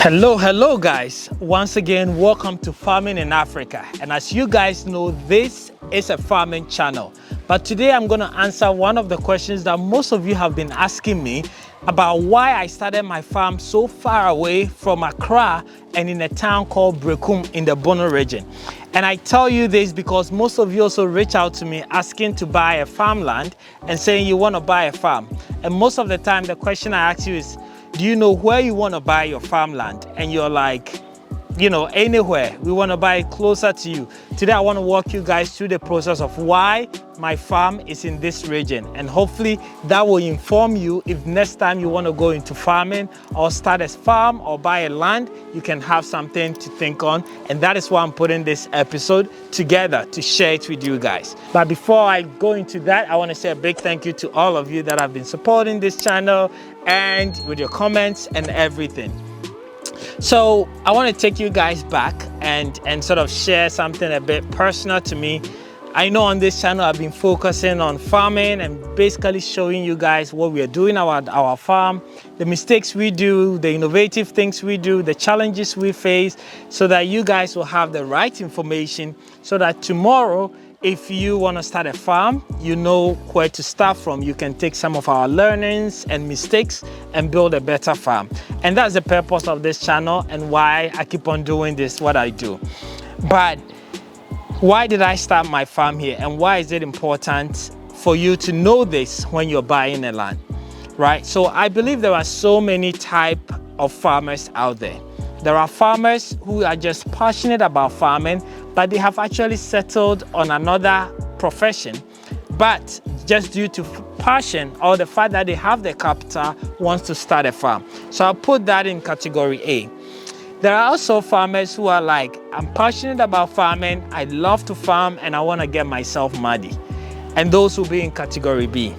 Hello guys, once again welcome to Farming in Africa, and as you guys know, this is a farming channel. But today I'm going to answer one of the questions that most of you have been asking me about why I started my farm so far away from Accra and in a town called Berekum in the Bono region. And I tell you this because most of you also reach out to me asking to buy a farmland and saying you want to buy a farm. And most of the time the question I ask you is, do you know where you want to buy your farmland? And you're like, anywhere. We want to buy it closer to you. Today I want to walk you guys through the process of why my farm is in this region, and hopefully that will inform you if next time you want to go into farming or start a farm or buy a land, you can have something to think on. And that is why I'm putting this episode together to share it with you guys. But before I go into that, I want to say a big thank you to all of you that have been supporting this channel and with your comments and everything. So I want to take you guys back and sort of share something a bit personal to me. I know on this channel I've been focusing on farming and basically showing you guys what we are doing our farm, the mistakes we do, the innovative things we do, the challenges we face, so that you guys will have the right information so that tomorrow, if you want to start a farm, you know where to start from. You can take some of our learnings and mistakes and build a better farm. And that's the purpose of this channel and why I keep on doing this, what I do. But why did I start my farm here, and why is it important for you to know this when you're buying a land, right? So I believe there are so many types of farmers out there. There are farmers who are just passionate about farming, but they have actually settled on another profession, but just due to passion or the fact that they have the capital, wants to start a farm. So I'll put that in category A. There are also farmers who are like, I'm passionate about farming, I love to farm, and I want to get myself muddy. And those will be in category B.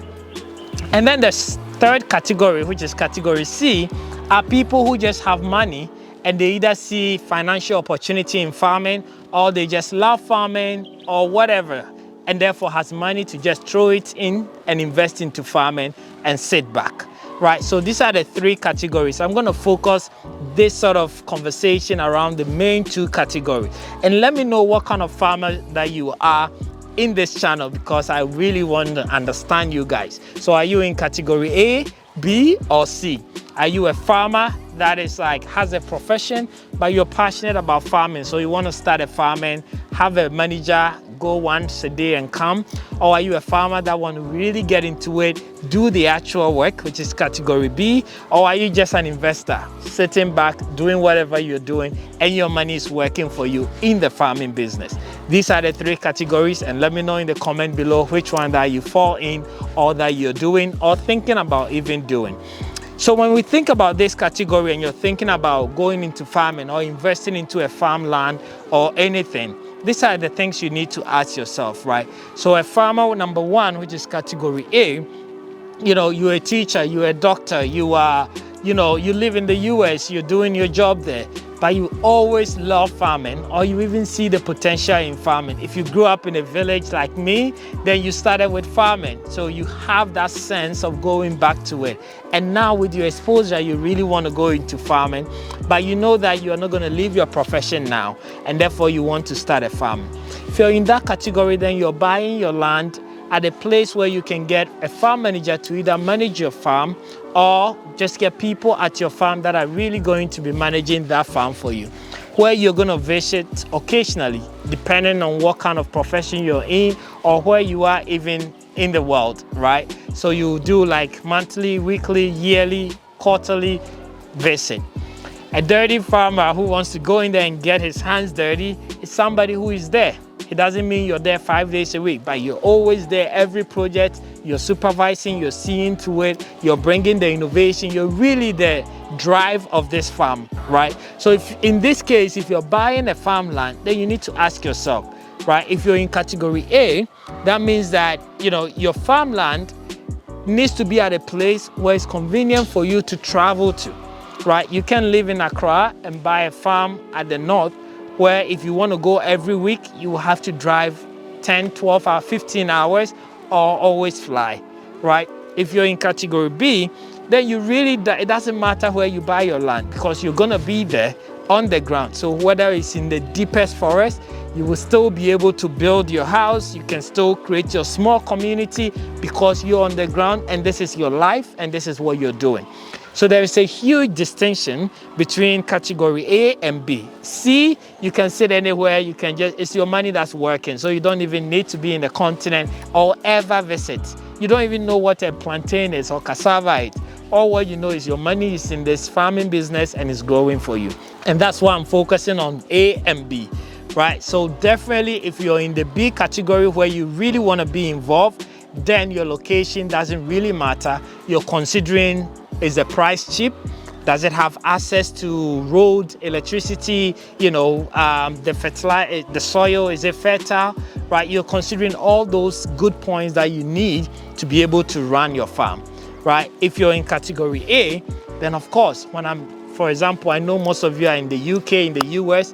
And then the third category, which is category C, are people who just have money and they either see financial opportunity in farming, or they just love farming or whatever, and therefore has money to just throw it in and invest into farming and sit back. Right, so these are the three categories. I'm going to focus this sort of conversation around the main two categories. And let me know what kind of farmer that you are in this channel, because I really want to understand you guys. So are you in category A, B, or C? Are you a farmer that is like has a profession, but you're passionate about farming? So you want to start a farming, have a manager, go once a day and come? Or are you a farmer that want to really get into it, do the actual work, which is category B? Or are you just an investor sitting back, doing whatever you're doing, and your money is working for you in the farming business? These are the three categories, and let me know in the comment below which one that you fall in, or that you're doing or thinking about even doing. So when we think about this category and you're thinking about going into farming or investing into a farmland or anything, these are the things you need to ask yourself, right? So a farmer, number one, which is category A, you're a teacher, you're a doctor, you live in the US, you're doing your job there, but you always love farming, or you even see the potential in farming. If you grew up in a village like me, then you started with farming. So you have that sense of going back to it. And now with your exposure, you really want to go into farming, but you know that you're not going to leave your profession now, and therefore you want to start a farm. If you're in that category, then you're buying your land at a place where you can get a farm manager to either manage your farm, or just get people at your farm that are really going to be managing that farm for you, where you're going to visit occasionally, depending on what kind of profession you're in or where you are even in the world, right? So you do like monthly, weekly, yearly, quarterly visit. A dirty farmer who wants to go in there and get his hands dirty is somebody who is there. It doesn't mean you're there 5 days a week, but you're always there. Every project, you're supervising, you're seeing to it, you're bringing the innovation, you're really the drive of this farm, right? So if in this case, if you're buying a farmland, then you need to ask yourself, right? If you're in category A, that means that, your farmland needs to be at a place where it's convenient for you to travel to, right? You can live in Accra and buy a farm at the north, where if you want to go every week, you will have to drive 10, 12 hours, 15 hours, or always fly, right? If you're in category B, then it doesn't matter where you buy your land, because you're gonna be there on the ground. So whether it's in the deepest forest, you will still be able to build your house. You can still create your small community because you're on the ground and this is your life and this is what you're doing. So there is a huge distinction between category A and B. C, you can sit anywhere, you can just, it's your money that's working. So you don't even need to be in the continent or ever visit. You don't even know what a plantain is or cassava is. All what you know is your money is in this farming business and it's growing for you. And that's why I'm focusing on A and B, right? So definitely if you're in the B category where you really want to be involved, then your location doesn't really matter. You're considering, is the price cheap? Does it have access to road, electricity, you know, the fertilizer, the soil, is it fertile, right? You're considering all those good points that you need to be able to run your farm, right? If you're in category A, then of course, for example, I know most of you are in the UK, in the US.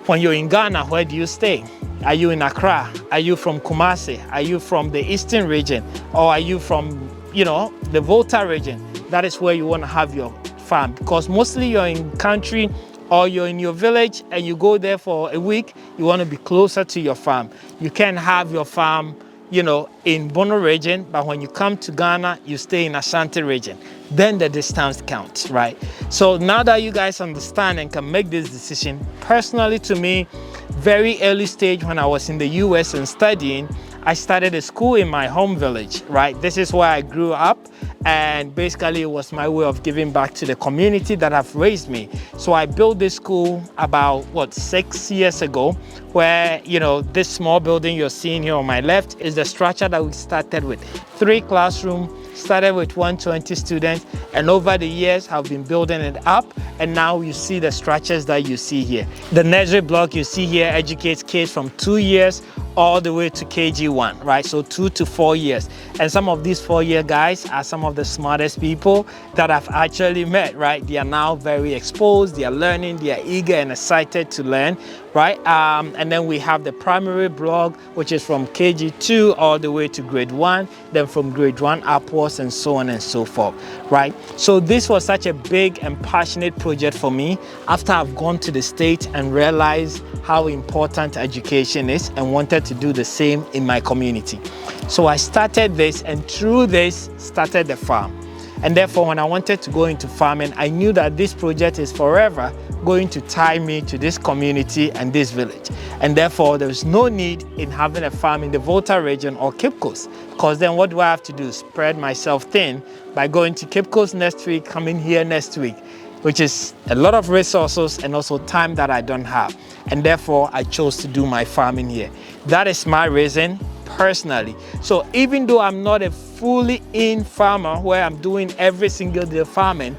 When you're in Ghana, where do you stay? Are you in Accra? Are you from Kumasi? Are you from the Eastern region? Or are you from, you know, the Volta region? That is where you want to have your farm, because mostly you're in country or you're in your village and you go there for a week, you want to be closer to your farm. You can have your farm, you know, in Bono region, but when you come to Ghana, you stay in Ashanti region. Then the distance counts, right? So now that you guys understand and can make this decision, personally to me, very early stage when I was in the US and studying, I started a school in my home village, right? This is where I grew up, and basically it was my way of giving back to the community that have raised me. So I built this school about, 6 years ago, where, you know, this small building you're seeing here on my left is the structure that we started with. 3 classrooms, started with 120 students, and over the years have been building it up, and now you see the structures that you see here. The nursery block you see here educates kids from 2 years all the way to KG1, right? So 2 to 4 years. And some of these 4-year guys are some of the smartest people that I've actually met, right? They are now very exposed, they are learning, they are eager and excited to learn, right? And then we have the primary block, which is from KG2 all the way to grade 1, then from grade 1 upwards, and so on and so forth, right? So this was such a big and passionate project for me after I've gone to the States and realized how important education is and wanted to do the same in my community. So I started this, and through this started the farm. And therefore, when I wanted to go into farming, I knew that this project is forever going to tie me to this community and this village. And therefore, there's no need in having a farm in the Volta region or Cape Coast, because then what do I have to do? Spread myself thin by going to Cape Coast next week, coming here next week, which is a lot of resources and also time that I don't have. And therefore, I chose to do my farming here. That is my reason personally. So even though I'm not a fully in farmer where I'm doing every single day farming,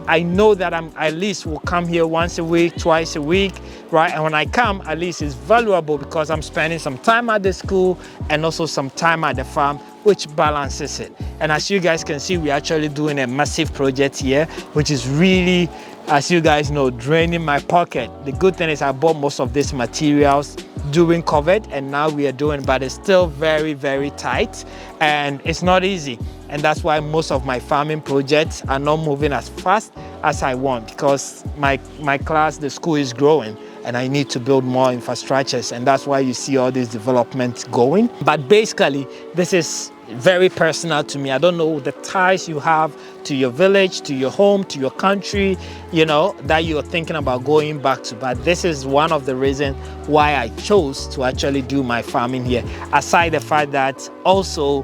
I know that I'm at least will come here once a week, twice a week, right? And when I come, at least it's valuable because I'm spending some time at the school and also some time at the farm, which balances it. And as you guys can see, we're actually doing a massive project here, which is really, as you guys know, draining my pocket. The good thing is I bought most of these materials during COVID, and now we are doing, but it's still very, very tight and it's not easy. And that's why most of my farming projects are not moving as fast as I want, because my class, the school is growing and I need to build more infrastructures. And that's why you see all these developments going. But basically, this is very personal to me. I don't know the ties you have to your village, to your home, to your country, you know, that you're thinking about going back to. But this is one of the reasons why I chose to actually do my farming here. Aside the fact that also,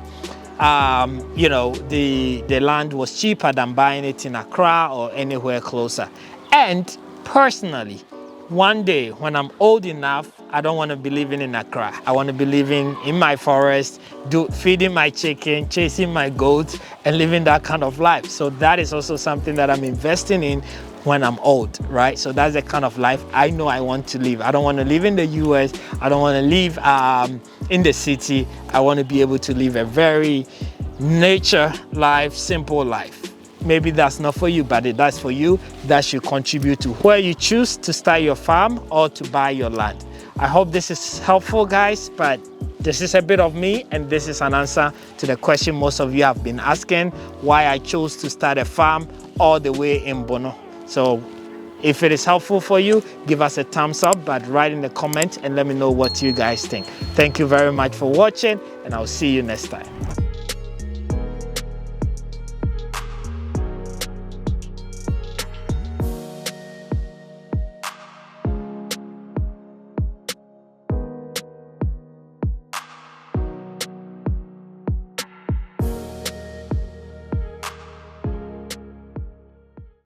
you know, the land was cheaper than buying it in Accra or anywhere closer. And personally, one day when I'm old enough, I don't want to be living in Accra. I want to be living in my forest, feeding my chicken, chasing my goats, and living that kind of life. So that is also something that I'm investing in when I'm old, right? So that's the kind of life I know I want to live. I don't want to live in the US. I don't want to live in the city. I want to be able to live a very nature life, simple life. Maybe that's not for you, but if that's for you, that should contribute to where you choose to start your farm or to buy your land. I hope this is helpful, guys, but This is a bit of me, and this is an answer to the question most of you have been asking, why I chose to start a farm all the way in Bono. So if it is helpful for you, give us a thumbs up, but write in the comment and let me know what you guys think. Thank you very much for watching, and I'll see you next time.